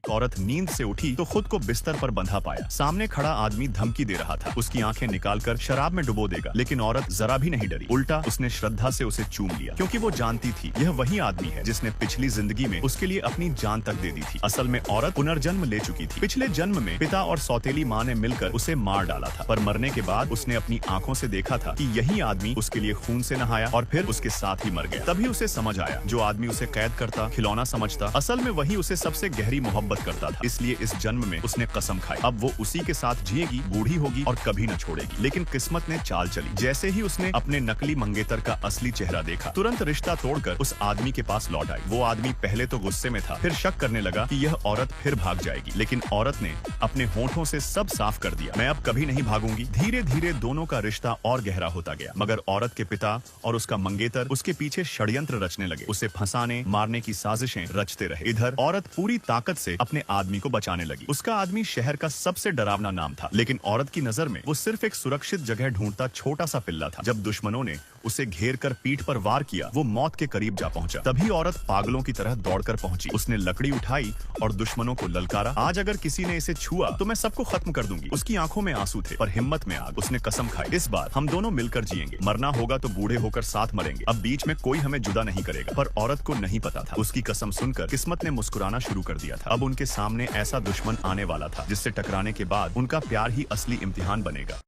एक औरत नींद से उठी तो खुद को बिस्तर पर बंधा पाया। सामने खड़ा आदमी धमकी दे रहा था, उसकी आंखें निकालकर शराब में डुबो देगा, लेकिन औरत जरा भी नहीं डरी। उल्टा उसने श्रद्धा से उसे चूम लिया, क्योंकि वो जानती थी यह वही आदमी है जिसने पिछली जिंदगी में उसके लिए अपनी जान तक दे दी थी। असल में औरत पुनर्जन्म ले चुकी थी। पिछले जन्म में पिता और सौतेली माँ ने मिलकर उसे मार डाला था, पर मरने के बाद उसने अपनी आंखों से देखा था कि यही आदमी उसके लिए खून से नहाया और फिर उसके साथ ही मर गया। तभी उसे समझ आया, जो आदमी उसे कैद करता, खिलौना समझता, असल में वही उसे सबसे गहरी मोहब्बत करता था। इसलिए इस जन्म में उसने कसम खाई, अब वो उसी के साथ जिएगी, बूढ़ी होगी और कभी न छोड़ेगी। लेकिन किस्मत ने चाल चली। जैसे ही उसने अपने नकली मंगेतर का असली चेहरा देखा, तुरंत रिश्ता तोड़कर उस आदमी के पास लौट आई। वो आदमी पहले तो गुस्से में था, फिर शक करने लगा कि यह औरत फिर भाग जाएगी, लेकिन औरत ने अपने होठों से सब साफ कर दिया, मैं अब कभी नहीं भागूंगी। धीरे धीरे दोनों का रिश्ता और गहरा होता गया, मगर औरत के पिता और उसका मंगेतर उसके पीछे षड्यंत्र रचने लगे, उसे फंसाने मारने की साजिशें रचते रहे। इधर औरत पूरी ताकत से अपने आदमी को बचाने लगी। उसका आदमी शहर का सबसे डरावना नाम था, लेकिन औरत की नजर में वो सिर्फ एक सुरक्षित जगह ढूंढता छोटा सा पिल्ला था। जब दुश्मनों ने उसे घेर कर पीठ पर वार किया, वो मौत के करीब जा पहुंचा। तभी औरत पागलों की तरह दौड़कर पहुंची। उसने लकड़ी उठाई और दुश्मनों को ललकारा, आज अगर किसी ने इसे छुआ तो मैं सबको खत्म कर दूंगी। उसकी आंखों में आंसू थे, पर हिम्मत में आग। उसने कसम खाई, इस बार हम दोनों मिलकर जिएंगे, मरना होगा तो बूढ़े होकर साथ मरेंगे, अब बीच में कोई हमें जुदा नहीं करेगा। पर औरत को नहीं पता था, उसकी कसम सुनकर किस्मत ने मुस्कुराना शुरू कर दिया था। अब उनके सामने ऐसा दुश्मन आने वाला था जिससे टकराने के बाद उनका प्यार ही असली इम्तिहान बनेगा।